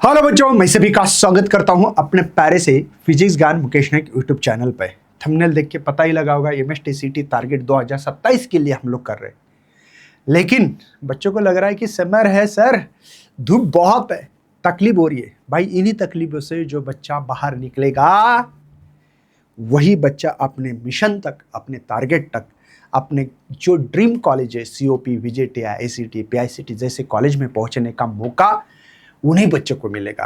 Hello बच्चों, मैं सभी का स्वागत करता हूं अपने प्यारे से फिजिक्स ज्ञान मुकेश नायक यूट्यूब चैनल पे। थंबनेल देख के पता ही लगा होगा एमएसटीसीटी टारगेट 2027 के लिए हम लोग कर रहे हैं। लेकिन बच्चों को लग रहा है कि समर है सर, धूप बहुत है, तकलीफ हो रही है। भाई इन्हीं तकलीफों से जो बच्चा बाहर निकलेगा वही बच्चा अपने मिशन तक, अपने टारगेट तक, अपने जो ड्रीम कॉलेज है सीओपी, विजेटिया, एसीटी, पीआईसीटी जैसे कॉलेज में पहुंचने का मौका उन्हीं बच्चों को मिलेगा।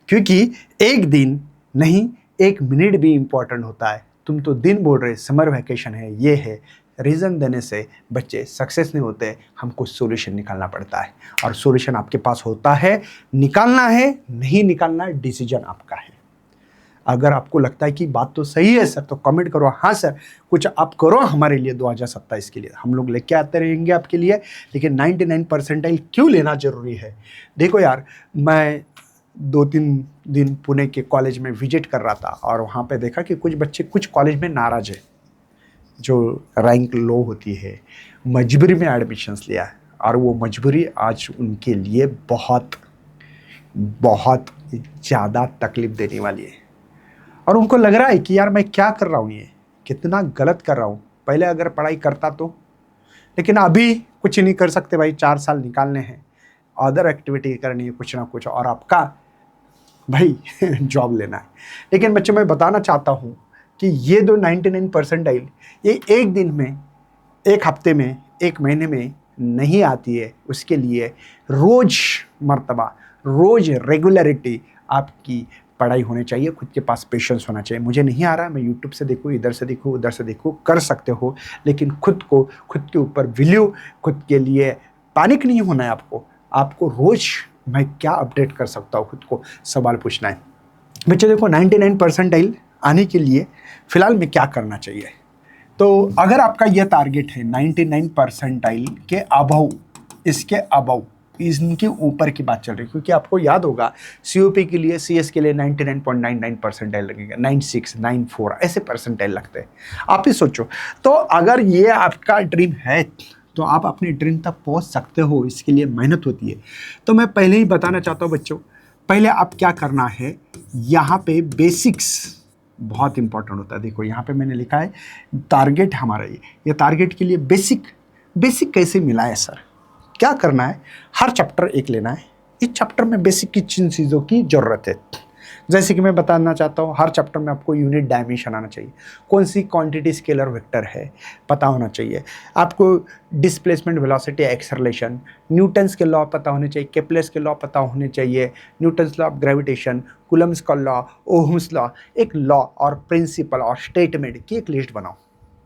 क्योंकि एक दिन नहीं, एक मिनट भी इंपॉर्टेंट होता है। तुम तो दिन बोल रहे समर वैकेशन है, ये है, रीज़न देने से बच्चे सक्सेस नहीं होते। हमको सॉल्यूशन निकालना पड़ता है और सॉल्यूशन आपके पास होता है। निकालना है नहीं निकालना डिसीजन आपका है। अगर आपको लगता है कि बात तो सही है सर, तो कमेंट करो हाँ सर कुछ आप करो हमारे लिए 2027 के लिए। हम लोग लेके आते रहेंगे आपके लिए। लेकिन 99 परसेंटाइल क्यों लेना जरूरी है? देखो यार, मैं 2-3 दिन पुणे के कॉलेज में विजिट कर रहा था और वहाँ पे देखा कि कुछ बच्चे कुछ कॉलेज में नाराज है, जो रैंक लो होती है, मजबूरी में एडमिशन्स लिया है। और वो मजबूरी आज उनके लिए बहुत बहुत ज़्यादा तकलीफ देने वाली है। और उनको लग रहा है कि यार मैं क्या कर रहा हूँ, ये कितना गलत कर रहा हूँ। पहले अगर पढ़ाई करता तो, लेकिन अभी कुछ नहीं कर सकते भाई। 4 साल निकालने हैं, अदर एक्टिविटी करनी है कुछ ना कुछ, और आपका भाई जॉब लेना है। लेकिन बच्चों मैं बताना चाहता हूँ कि ये दो 99 परसेंटाइल ये एक दिन में, एक हफ्ते में, एक महीने में नहीं आती है। उसके लिए रोज मर्तबा, रोज रेगुलरिटी आपकी पढ़ाई होनी चाहिए। खुद के पास पेशेंस होना चाहिए। मुझे नहीं आ रहा, मैं यूट्यूब से देखूँ, इधर से देखूँ, उधर से देखूँ, कर सकते हो। लेकिन खुद को, खुद के ऊपर वैल्यू, खुद के लिए पैनिक नहीं होना है आपको। आपको रोज मैं क्या अपडेट कर सकता हूँ, खुद को सवाल पूछना है। बच्चे देखो 99 परसेंटाइल आने के लिए फिलहाल में क्या करना चाहिए। तो अगर आपका यह टारगेट है 99 परसेंटाइल के अबव, इसके अबव, इनके ऊपर की बात चल रही है। क्योंकि आपको याद होगा सीओपी के लिए, सीएस के लिए 99.99 परसेंटाइल लगेगा, 96, 94 ऐसे परसेंटाइल लगते हैं। आप ही सोचो, तो अगर ये आपका ड्रीम है तो आप अपने ड्रीम तक पहुंच सकते हो। इसके लिए मेहनत होती है। तो मैं पहले ही बताना चाहता हूँ बच्चों, पहले आप क्या करना है, यहाँ पे बेसिक्स बहुत इंपॉर्टेंट होता है। देखो यहाँ पे मैंने लिखा है टारगेट हमारा, ये टारगेट के लिए बेसिक कैसे मिला है सर, क्या करना है। हर चैप्टर एक लेना है। इस चैप्टर में बेसिक की जिन चीज़ों की ज़रूरत है, जैसे कि मैं बताना चाहता हूँ, हर चैप्टर में आपको यूनिट डायमेंशन आना चाहिए। कौन सी क्वांटिटी स्केलर वेक्टर है पता होना चाहिए आपको। डिस्प्लेसमेंट, वेलोसिटी, एक्सेलरेशन, न्यूटन्स के लॉ पता होने चाहिए, केपलर्स के लॉ पता होने चाहिए, Newton's law of gravitation, Coulomb's का लॉ, ओहम्स लॉ, एक लॉ और प्रिंसिपल और स्टेटमेंट की एक लिस्ट बनाओ।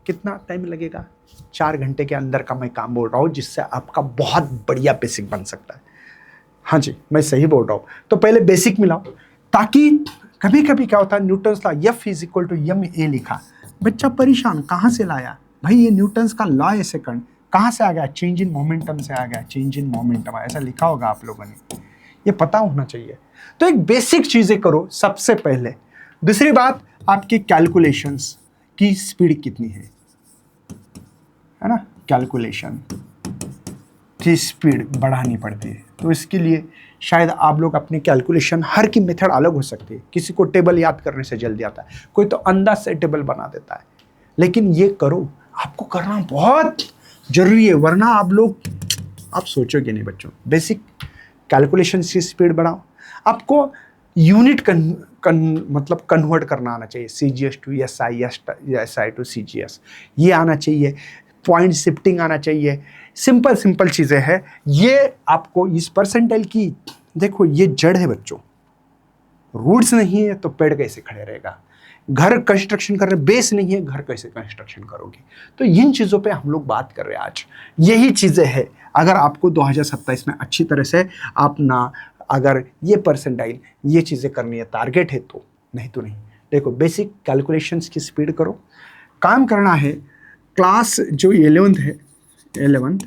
कितना टाइम लगेगा? 4 घंटे के अंदर का मैं काम बोल रहा हूँ, जिससे आपका बहुत बढ़िया बेसिक बन सकता है। हाँ जी, मैं सही बोल रहा हूँ। तो पहले बेसिक मिलाओ, ताकि कभी कभी क्या होता है, Newton's law F is equal to M A लिखा, बच्चा परेशान, कहाँ से लाया भाई? ये न्यूटन्स का लॉ है सेकंड, कहाँ से आ गया? चेंज इन मोमेंटम से आ गया। चेंज इन मोमेंटम ऐसा लिखा होगा आप लोगों ने, ये पता होना चाहिए। तो एक बेसिक चीज़ें करो सबसे पहले। दूसरी बात, आपके कैलकुलेशंस की स्पीड कितनी है ना? कैलकुलेशन की स्पीड बढ़ानी पड़ती है। तो इसके लिए शायद आप लोग अपनी कैलकुलेशन, हर की मेथड अलग हो सकती है। किसी को टेबल याद करने से जल्दी आता है, कोई तो अंदाज से टेबल बना देता है। लेकिन ये करो, आपको करना बहुत जरूरी है, वरना आप सोचोगे नहीं बच्चों। बेसिक कैलकुलेशन की स्पीड बढ़ाओ। आपको यूनिट मतलब कन्वर्ट करना आना चाहिए, CGS to SI, SI to CGS, ये आना चाहिए। पॉइंट शिफ्टिंग आना चाहिए। सिंपल चीज़ें हैं ये। आपको इस परसेंटाइल की, देखो ये जड़ है बच्चों, रूट्स नहीं है तो पेड़ कैसे खड़े रहेगा? घर कंस्ट्रक्शन कर रहे, बेस नहीं है, घर कैसे कंस्ट्रक्शन करोगे? तो इन चीज़ों पे हम लोग बात कर रहे हैं आज। यही चीज़ें हैं। अगर आपको 2027 में अच्छी तरह से अपना, अगर ये परसेंटाइल, ये चीज़ें करनी है, टारगेट है तो, नहीं तो नहीं। देखो बेसिक कैलकुलेशंस की स्पीड करो, काम करना है। क्लास जो 11th है, 11th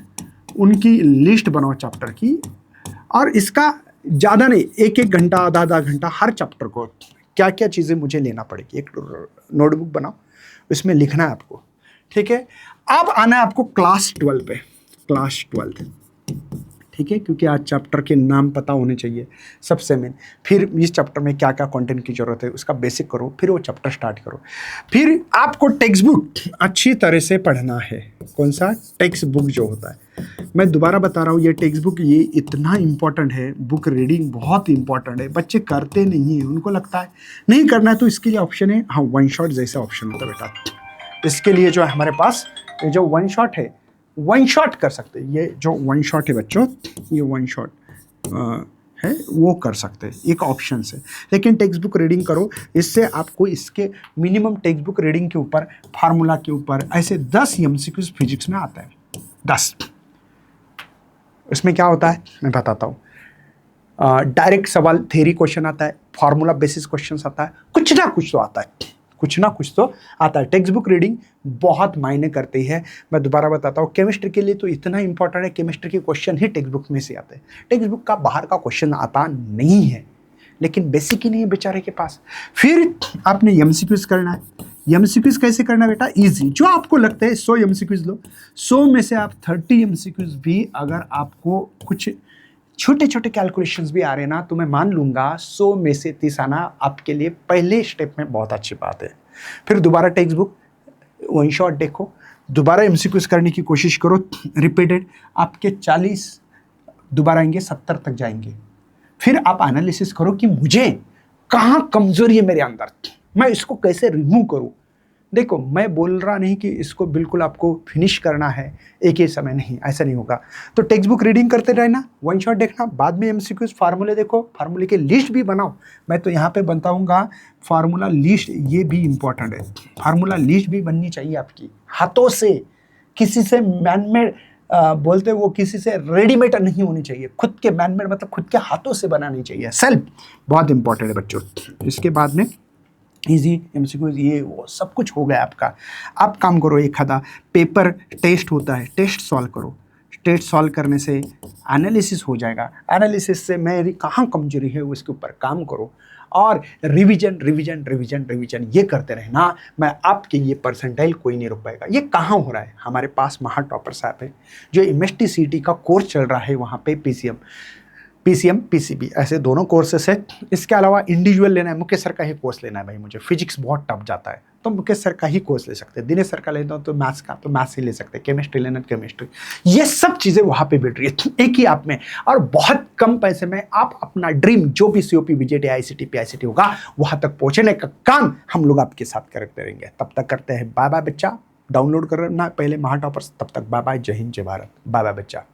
उनकी लिस्ट बनाओ चैप्टर की, और इसका ज़्यादा नहीं, एक घंटा, आधा घंटा हर चैप्टर को क्या क्या चीज़ें मुझे लेना पड़ेगी, एक नोटबुक बनाओ, उसमें लिखना है आपको। ठीक है, अब आना है आपको क्लास 12 पे। क्लास 12 ठीक है, क्योंकि आज चैप्टर के नाम पता होने चाहिए सबसे मेन। फिर इस चैप्टर में क्या क्या कंटेंट की ज़रूरत है उसका बेसिक करो, फिर वो चैप्टर स्टार्ट करो। फिर आपको टेक्स्ट बुक अच्छी तरह से पढ़ना है। कौन सा? टेक्स्ट बुक जो होता है। मैं दोबारा बता रहा हूँ, ये टेक्स्ट बुक ये इतना इम्पॉर्टेंट है, बुक रीडिंग बहुत इंपॉर्टेंट है। बच्चे करते नहीं हैं, उनको लगता है नहीं करना है, तो इसके लिए ऑप्शन है, हाँ वन शॉट जैसा ऑप्शन होता है बेटा। इसके लिए जो है हमारे पास ये जो वन शॉट है, वन शॉट कर सकते हैं। ये जो वन शॉट है बच्चों, ये वन शॉट है, वो कर सकते हैं, एक ऑप्शन से। लेकिन टेक्स्ट बुक रीडिंग करो, इससे आपको इसके मिनिमम टेक्स्ट बुक रीडिंग के ऊपर, फार्मूला के ऊपर ऐसे 10 एमसीक्यूज फिजिक्स में आता है, 10। इसमें क्या होता है मैं बताता हूँ। डायरेक्ट सवाल थ्योरी क्वेश्चन आता है, फार्मूला बेसिस क्वेश्चन आता है, कुछ ना कुछ तो आता है, कुछ ना कुछ तो आता है। टेक्स्ट बुक रीडिंग बहुत मायने करती है। मैं दोबारा बताता हूँ, केमिस्ट्री के लिए तो इतना इंपॉर्टेंट है, केमिस्ट्री के क्वेश्चन ही टेक्स्ट बुक में से आते हैं। टेक्स्ट बुक का बाहर का क्वेश्चन आता नहीं है, लेकिन बेसिक ही नहीं है बेचारे के पास। फिर आपने एमसीक्यूज करना है। एमसीक्यूज कैसे करना है बेटा? इजी। जो आपको लगता है 100 एमसीक्यूज लो, 100 में से आप 30 एमसीक्यूज भी अगर आपको कुछ छोटे छोटे कैलकुलेशंस भी आ रहे हैं ना, तो मैं मान लूंगा 100 में से 30 आना आपके लिए पहले स्टेप में बहुत अच्छी बात है। फिर दोबारा टेक्स्ट बुक वन शॉट देखो, दोबारा एमसीक्यूज करने की कोशिश करो रिपीटेड। आपके 40 दोबारा आएंगे, 70 तक जाएंगे। फिर आप एनालिसिस करो कि मुझे कहाँ कमजोरी है मेरे अंदर, मैं इसको कैसे रिमूव करूँ। देखो, मैं बोल रहा नहीं कि इसको बिल्कुल आपको फिनिश करना है एक ही समय, नहीं, ऐसा नहीं होगा। तो टेक्स्ट बुक रीडिंग करते रहना, वन शॉट देखना, बाद में एमसीक्यूज, फार्मूले देखो, फार्मूले की लिस्ट भी बनाओ। मैं तो यहाँ पे बताऊँगा फार्मूला लिस्ट, ये भी इंपॉर्टेंट है। फार्मूला लिस्ट भी बननी चाहिए आपकी हाथों से, किसी से मैनमेड बोलते वो किसी से रेडीमेड नहीं होनी चाहिए, खुद के मैनमेड मतलब खुद के हाथों से बनानी चाहिए। सेल्फ बहुत इंपॉर्टेंट है बच्चों। इसके बाद में इजी एमसीक्यूज, ये वो सब कुछ हो गया आपका। आप काम करो, एक आधा पेपर टेस्ट होता है, टेस्ट सॉल्व करो। टेस्ट सॉल्व करने से एनालिसिस हो जाएगा, एनालिसिस से मेरी कहाँ कमजोरी है उसके ऊपर काम करो, और रिवीजन रिवीजन रिवीजन रिवीजन ये करते रहना। मैं आपके ये परसेंटाइल कोई नहीं रोक पाएगा। ये कहाँ हो रहा है? हमारे पास महा टॉपर्स ऐप है, जो MST-CT का कोर्स चल रहा है, वहाँ पे PCM PCB ऐसे दोनों कोर्सेस है। इसके अलावा इंडिविजुअल लेना है, मुकेश सर का ही कोर्स लेना है भाई, मुझे फिजिक्स बहुत टफ जाता है, तो मुकेश सर का ही कोर्स ले सकते हैं। दिनेश सर का लेता हूँ तो मैथ्स का, तो मैथ्स ही ले सकते हैं। केमिस्ट्री लेना केमिस्ट्री, ये सब चीज़ें वहाँ पे बैठ रही है एक ही ऐप में, और बहुत कम पैसे में आप अपना ड्रीम जो भी COP VJT ICT PICT होगा वहाँ तक पहुँचने का काम हम लोग आपके साथ करते रहेंगे। तब तक करते हैं बाय बाय बच्चा। डाउनलोड करना पहले महा टॉपर्स। तब तक बाय बाय, जय हिंद जय भारत, बाय बाय बच्चा।